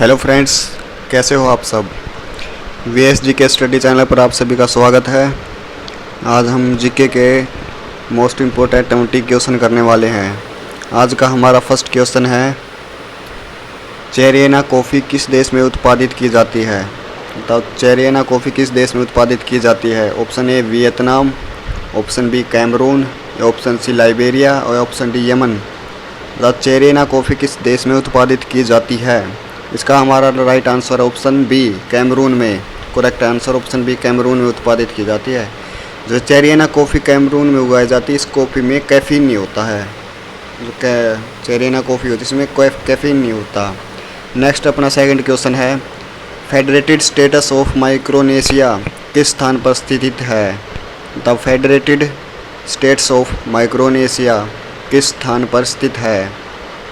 Hello friends, कैसे हो आप सब। VS के स्टडी चैनल पर आप सभी का स्वागत है। आज हम जीके के मोस्ट इम्पोर्टेंट 20 क्वेश्चन करने वाले हैं। आज का हमारा फर्स्ट क्वेश्चन है, चेरियाना कॉफ़ी किस देश में उत्पादित की जाती है। बताओ, चेरियाना कॉफ़ी किस देश में उत्पादित की जाती है। Option A Vietnam, option B Cameroon, option C Liberia और ऑप्शन डी यमन। बताओ, चेरियाना कॉफ़ी किस देश में उत्पादित की जाती है। इसका हमारा right answer option B Cameroon में। Correct answer option B Cameroon में उत्पादित की जाती है। जो चेरियाना कॉफ़ी कैमरून में उगाई जाती है, इस कॉफ़ी में कैफीन नहीं होता है। जो चेरियाना कॉफ़ी होती है इसमें कैफीन नहीं होता। नेक्स्ट अपना सेकंड क्वेश्चन है, फेडरेटेड स्टेटस ऑफ माइक्रोनेशिया किस स्थान पर स्थित है। The federated states of Micronesia किस स्थान पर स्थित है।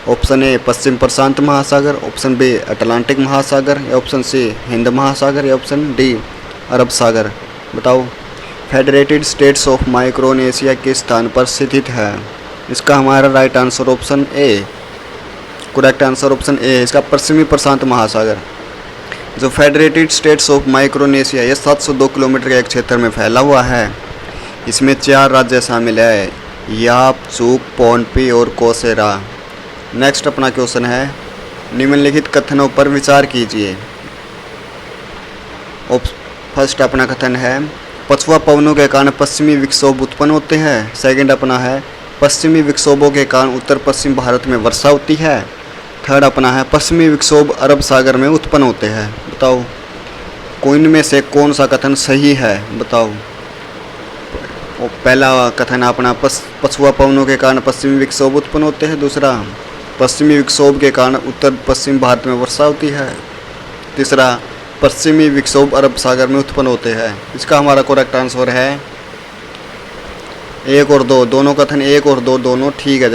ऑप्शन ए पश्चिम प्रशांत महासागर, ऑप्शन बी अटलांटिक महासागर, या ऑप्शन सी हिंद महासागर, या ऑप्शन डी अरब सागर। बताओ, फेडरेटेड स्टेट्स ऑफ माइक्रोनेशिया किस स्थान पर स्थित है। इसका हमारा right answer option A. Correct answer option A है इसका, पश्चिमी प्रशांत महासागर। जो फेडरेटेड स्टेट्स ऑफ माइक्रोनेशिया ये 702 किलोमीटर के एक क्षेत्र में फैला हुआ है। इसमें 4 राज्य शामिल है, याप, चूक, पोनपी और कोसेरा। नेक्स्ट अपना क्वेश्चन है, निम्नलिखित कथनों पर विचार कीजिए। फर्स्ट अपना कथन है, पछुआ पवनों के कारण पश्चिमी विक्षोभ उत्पन्न होते हैं। सेकंड अपना है, पश्चिमी विक्षोभों के कारण उत्तर पश्चिम भारत में वर्षा होती है। थर्ड अपना है, पश्चिमी विक्षोभ अरब सागर में उत्पन्न होते हैं। बताओ, इनमें से कौन सा कथन सही है। बताओ, पहला कथन अपना पछुआ पवनों के कारण पश्चिमी विक्षोभ उत्पन्न होते हैं। दूसरा, पश्चिमी विक्षोभ के कारण उत्तर पश्चिम भारत में वर्षा होती है। तीसरा, पश्चिमी विक्षोभ अरब सागर में उत्पन्न होते हैं। इसका हमारा करेक्ट आंसर है 1 और 2, दोनों कथन 1 और 2 दोनों ठीक है।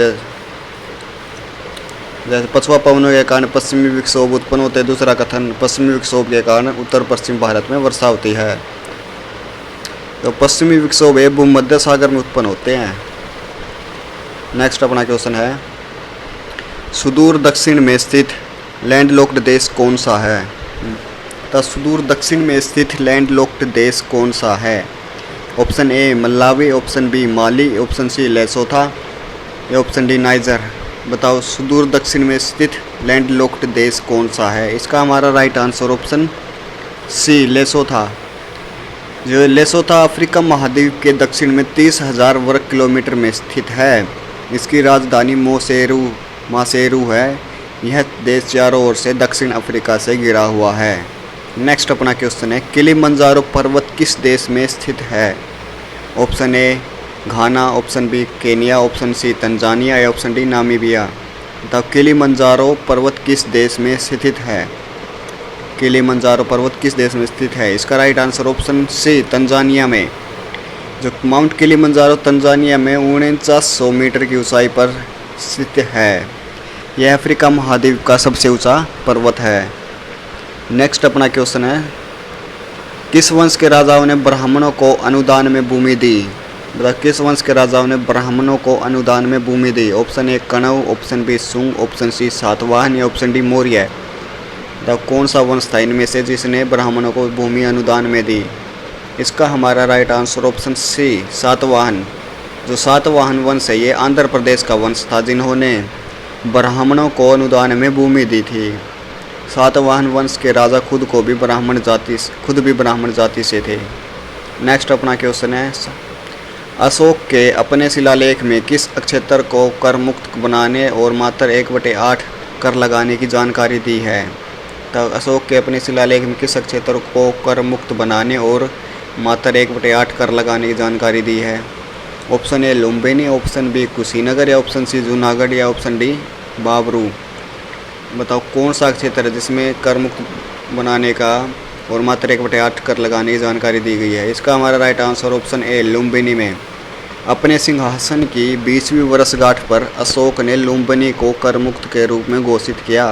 जैसे पछुआ पवनों के कारण पश्चिमी विक्षोभ उत्पन्न होते हैं, दूसरा कथन पश्चिमी विक्षोभ के कारण उत्तर पश्चिम भारत में वर्षा होती है। तो पश्चिमी विक्षोभ भूमध्य सागर में उत्पन्न होते हैं। नेक्स्ट अपना क्वेश्चन है, सुदूर दक्षिण में स्थित लैंडलॉक्ड देश कौन सा है। तो सुदूर दक्षिण में स्थित लैंडलॉक्ड देश कौन सा है। Option A Malawi, option B Mali, option C Lesotho, या ऑप्शन डी नाइजर। बताओ, सुदूर दक्षिण में स्थित लैंडलॉक्ड देश कौन सा है। इसका हमारा राइट आंसर ऑप्शन सी लेसोथा। जो लेसोथा अफ्रीका महाद्वीप के दक्षिण में 30,000 वर्ग किलोमीटर में स्थित है। इसकी राजधानी मासेरू है। यह देश चारों ओर से दक्षिण अफ्रीका से घिरा हुआ है। नेक्स्ट अपना क्वेश्चन है, किलिमंजारो पर्वत किस देश में स्थित है। Option A Ghana, option B Kenya, option C Tanzania, या ऑप्शन डी नामीबिया। बताओ, किलिमंजारो पर्वत किस देश में स्थित है। किलिमंजारो पर्वत किस देश में स्थित है। इसका right answer option C Tanzania में। जो माउंट किलिमंजारो तंजानिया में 4900 मीटर की ऊंचाई पर स्थित है। यह अफ्रीका महाद्वीप का सबसे ऊंचा पर्वत है। नेक्स्ट अपना क्वेश्चन है, किस वंश के राजाओं ने ब्राह्मणों को अनुदान में भूमि दी। बताओ, किस वंश के राजाओं ने ब्राह्मणों को अनुदान में भूमि दी। Option A Kanav, option B सुंग, ऑप्शन सी सातवाहन, या ऑप्शन डी मौर्य। बताओ, कौन सा वंश था इनमें से जिसने ब्राह्मणों को भूमि अनुदान में दी। इसका हमारा right answer option C Satavahana. जो सातवाहन वंश है ये आंध्र प्रदेश का वंश था जिन्होंने ब्राह्मणों को अनुदान में भूमि दी थी। सातवाहन वंश के राजा खुद भी ब्राह्मण जाति से थे। नेक्स्ट अपना क्वेश्चन है, अशोक के अपने शिलालेख में किस क्षेत्र को कर मुक्त बनाने और मात्र 1/8 कर लगाने की जानकारी दी है। तो अशोक के अपने शिलालेख में किस क्षेत्र को कर मुक्त बनाने और मात्र 1/8 कर लगाने की जानकारी दी है। Option A Lumbini, option B Kushinagar, या ऑप्शन सी जूनागढ़, या ऑप्शन डी बाबरू। बताओ, कौन सा क्षेत्र है जिसमें कर मुक्त बनाने का और मात्र 1/8 कर लगाने की जानकारी दी गई है। इसका हमारा right answer option A Lumbini में। अपने सिंहासन की 20वीं वर्षगांठ पर अशोक ने लुम्बिनी को कर मुक्त के रूप में घोषित किया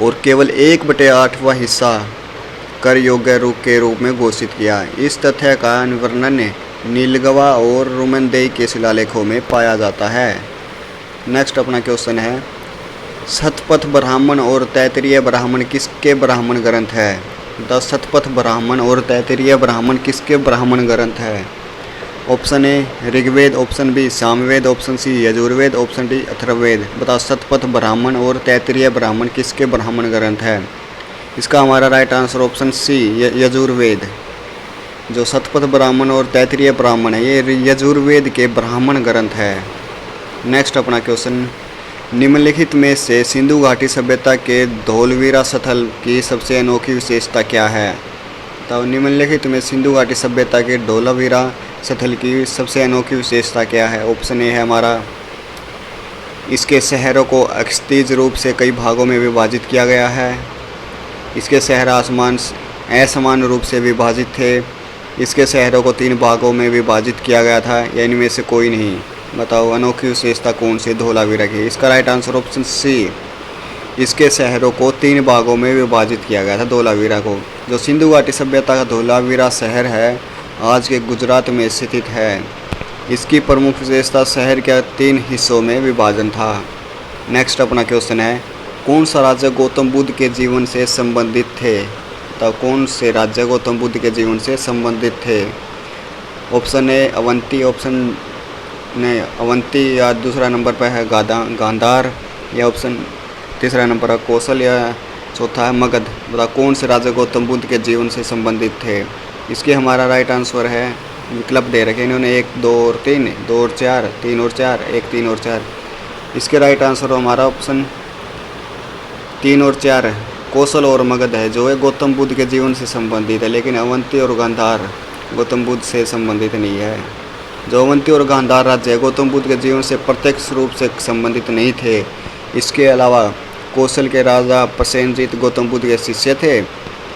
और केवल 1/8वां हिस्सा कर योग्य के रूप में घोषित किया। इस तथ्य का वर्णन नीलगवा और रुमेनदेई के शिलालेखों में पाया जाता है। नेक्स्ट अपना क्वेश्चन है, शतपथ ब्राह्मण और तैत्तिरीय ब्राह्मण किसके ब्राह्मण ग्रंथ है? द शतपथ ब्राह्मण और तैत्तिरीय ब्राह्मण किसके ब्राह्मण ग्रंथ है? Option A Rigveda, option B Samaveda, option C Yajurveda, option D Atharvaveda. बताओ शतपथ ब्राह्मण और तैत्तिरीय ब्राह्मण किसके ब्राह्मण ग्रंथ है? इसका हमारा right answer option C Yajurveda. जो शतपथ ब्राह्मण और तैत्तिरीय ब्राह्मण है ये यजुर्वेद के ब्राह्मण ग्रंथ है। नेक्स्ट अपना क्वेश्चन, निम्नलिखित में से सिंधु घाटी सभ्यता के धौलवीरा स्थल की सबसे अनोखी विशेषता क्या है? तो निम्नलिखित में सिंधु घाटी सभ्यता के धौलावीरा स्थल की सबसे अनोखी विशेषता क्या है? ऑप्शन ए है हमारा, इसके शहरों को अक्षितिज रूप से कई भागों में विभाजित किया गया है। इसके शहर असमान रूप से विभाजित थे। इसके शहरों को 3 भागों में विभाजित किया गया था, या इनमें से कोई नहीं। बताओ अनोखी विशेषता कौन सी धौलावीरा की? इसका राइट आंसर ऑप्शन सी, इसके शहरों को 3 भागों में विभाजित किया गया था धौलावीरा को। जो सिंधु घाटी सभ्यता का धौलावीरा शहर है आज के गुजरात में स्थित है। इसकी प्रमुख विशेषता शहर के 3 हिस्सों में विभाजन था। नेक्स्ट अपना क्वेश्चन है, कौन सा राज्य गौतम बुद्ध के जीवन से संबंधित थे? तो कौन से राज्य गौतम बुद्ध के जीवन से संबंधित थे? ऑप्शन ए अवंती, अवंती या दूसरा नंबर पर है गांधार, या ऑप्शन तीसरा नंबर है कौशल, या चौथा है मगध। बताओ कौन से राज्य गौतम बुद्ध के जीवन से संबंधित थे? इसके हमारा राइट आंसर है, विकल्प दे रखे इन्होंने 1, 2 और 3, 2 और 4, 3 और 4, 1, 3 और 4। इसके राइट आंसर हमारा ऑप्शन 3 और 4 कौशल और मगध है, जो है गौतम बुद्ध के जीवन से संबंधित है। लेकिन अवंती और गांधार गौतम बुद्ध से संबंधित नहीं है। जो अवंती और गांधार राज्य है गौतम बुद्ध के जीवन से प्रत्यक्ष रूप से संबंधित नहीं थे। इसके अलावा कौशल के राजा प्रसेनजीत गौतम बुद्ध के शिष्य थे,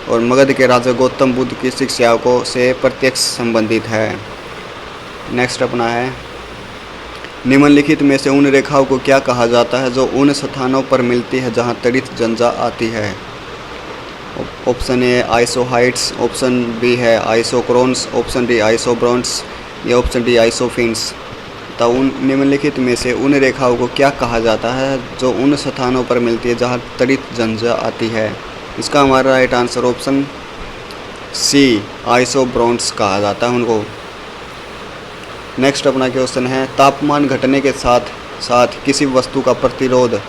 और मगध के राजा गौतम बुद्ध की शिक्षाओं को से प्रत्यक्ष संबंधित है। नेक्स्ट अपना है, निम्नलिखित में से उन रेखाओं को क्या कहा जाता है जो उन स्थानों पर मिलती है जहां तड़ित झंझा आती है? ऑप्शन ए आइसोहाइट्स, ऑप्शन बी है आइसोक्रोन्स, ऑप्शन डी आइसोब्रॉन्स, या ऑप्शन डी आइसोफिन्स। तो उन निम्नलिखित में से उन रेखाओं को क्या कहा जाता है जो उन स्थानों पर मिलती है जहां तड़ित झंझा आती है? इसका हमारा राइट आंसर ऑप्शन सी आइसोब्रॉन्स कहा जाता है उनको। नेक्स्ट अपना क्वेश्चन है, तापमान घटने के साथ साथ किसी वस्तु का प्रतिरोध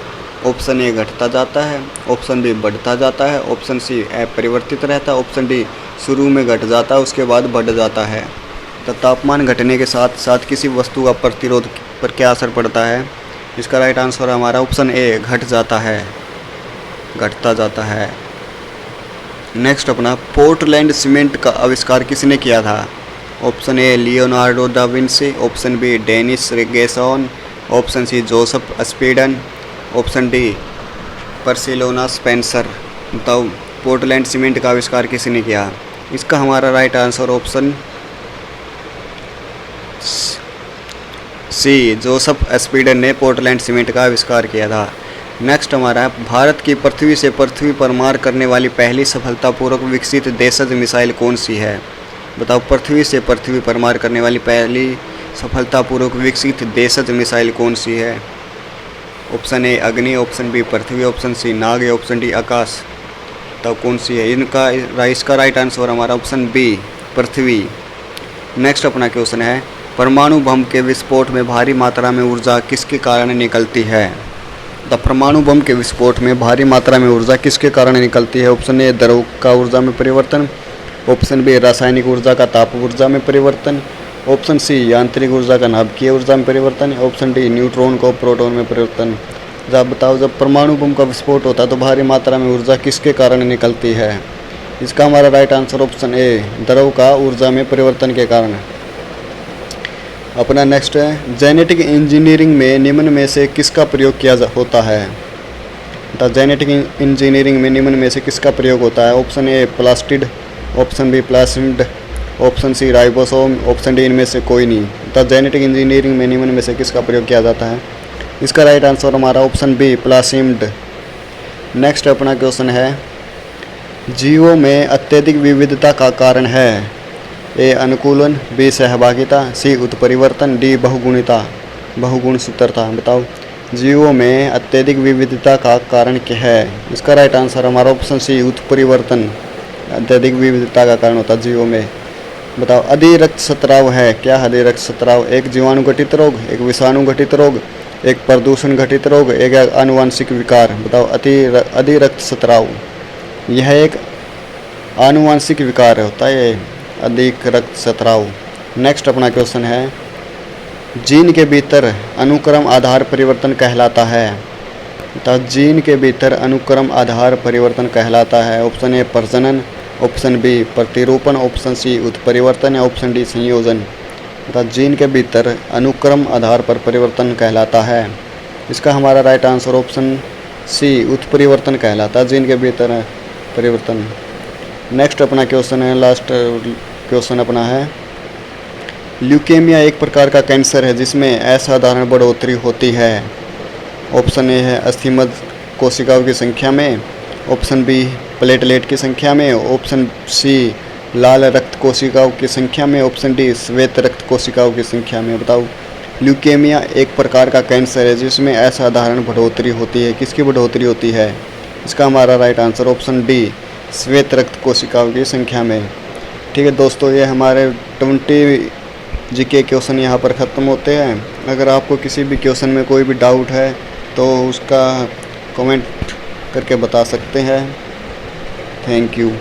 ऑप्शन ए घटता जाता है, ऑप्शन बी बढ़ता जाता है, ऑप्शन सी अपरिवर्तित रहता है, ऑप्शन डी शुरू में घट जाता है उसके बाद बढ़ जाता है। तो तापमान घटने के साथ साथ किसी वस्तु का प्रतिरोध पर क्या असर पड़ता है? इसका राइट आंसर हमारा ऑप्शन ए घट जाता है, घटता जाता है। नेक्स्ट अपना, पोर्टलैंड सीमेंट का आविष्कार किसने किया था? Option A Leonardo da Vinci, option B Dennis Regeson, option C Joseph Aspdin, option D Percilona Spencer. बताओ पोर्टलैंड सीमेंट का आविष्कार किसने किया? इसका हमारा right answer option C Joseph Aspdin ने पोर्टलैंड सीमेंट का आविष्कार किया था। नेक्स्ट हमारा है, भारत की पृथ्वी से पृथ्वी पर मार करने वाली पहली सफलतापूर्वक विकसित देशज मिसाइल कौन सी है? बताओ पृथ्वी से पृथ्वी पर मार करने वाली पहली सफलतापूर्वक विकसित देशज मिसाइल कौन सी है? ऑप्शन ए अग्नि, ऑप्शन बी पृथ्वी, ऑप्शन सी नाग, या ऑप्शन डी आकाश। तो कौन सी है? इसका राइट आंसर हमारा ऑप्शन बी पृथ्वी। नेक्स्ट अपना क्वेश्चन है, परमाणु बम के विस्फोट में भारी मात्रा में ऊर्जा किसके कारण निकलती है? द परमाणु बम के विस्फोट में भारी मात्रा में ऊर्जा किसके कारण निकलती है? ऑप्शन ए द्रव का ऊर्जा में परिवर्तन, ऑप्शन बी रासायनिक ऊर्जा का ताप ऊर्जा में परिवर्तन, ऑप्शन सी यांत्रिक ऊर्जा का नाभिकीय ऊर्जा में परिवर्तन, ऑप्शन डी न्यूट्रॉन को प्रोटॉन में परिवर्तन। जब बताओ जब परमाणु बम का विस्फोट होता है तो भारी मात्रा में ऊर्जा किसके कारण निकलती है? इसका हमारा राइट आंसर ऑप्शन ए द्रव का ऊर्जा में परिवर्तन के कारण। अपना नेक्स्ट है, जेनेटिक इंजीनियरिंग में निम्न में से किसका प्रयोग किया होता है? द जेनेटिक इंजीनियरिंग में निम्न में से किसका प्रयोग होता है? Option A plastid, option B plasmid, option C ribosome, option D इनमें से कोई नहीं। द जेनेटिक इंजीनियरिंग में निम्न में से किसका प्रयोग किया जाता है? इसका राइट आंसर हमारा ऑप्शन बी प्लास्मिड। नेक्स्ट अपना क्वेश्चन है, जीवों में अत्यधिक विविधता का कारण है? ए अनुकूलन, बी सहभागिता, सी उत्परिवर्तन, डी बहुगुणिता बहुगुण सूत्रता। बताओ जीवों में अत्यधिक विविधता का कारण क्या है? इसका राइट आंसर हमारा ऑप्शन सी उत्परिवर्तन अत्यधिक विविधता का कारण होता है जीवों में। बताओ अधिरक्तस्राव है क्या? अधिरक्तस्राव एक जीवाणु घटित रोग, एक विषाणु घटित रोग, एक प्रदूषण घटित रोग, एक आनुवांशिक विकार। बताओ अधिरक्तस्राव यह एक आनुवांशिक विकार होता है ये अधिक रक्तस्राव। नेक्स्ट अपना क्वेश्चन है जीन के भीतर अनुक्रम आधार परिवर्तन कहलाता है। बताओ जीन के भीतर अनुक्रम आधार परिवर्तन कहलाता है। ऑप्शन ए प्रजनन, ऑप्शन बी प्रतिरूपण, ऑप्शन सी उत्परिवर्तन या ऑप्शन डी संयोजन। बताओ जीन के भीतर अनुक्रम आधार पर परिवर्तन कहलाता है। इसका हमारा राइट आंसर ऑप्शन सी उत्परिवर्तन कहलाता है, जीन के भीतर परिवर्तन। नेक्स्ट अपना क्वेश्चन है, लास्ट क्वेश्चन अपना है ल्यूकेमिया एक प्रकार का कैंसर है जिसमें असाधारण बढ़ोतरी होती है। ऑप्शन ए है अस्थिमज्ज कोशिकाओं की संख्या में, ऑप्शन बी प्लेटलेट की संख्या में, ऑप्शन सी लाल रक्त कोशिकाओं की संख्या में, ऑप्शन डी श्वेत रक्त कोशिकाओं की संख्या में। बताओ ल्यूकेमिया एक प्रकार का कैंसर है जिसमें असाधारण बढ़ोतरी होती है। किसकी बढ़ोतरी होती है? इसका हमारा राइट आंसर ऑप्शन डी श्वेत रक्त कोशिकाओं की संख्या में। ठीक है दोस्तों, ये हमारे 20 जीके क्वेश्चन यहाँ पर ख़त्म होते हैं। अगर आपको किसी भी क्वेश्चन में कोई भी डाउट है तो उसका कमेंट करके बता सकते हैं। Thank you.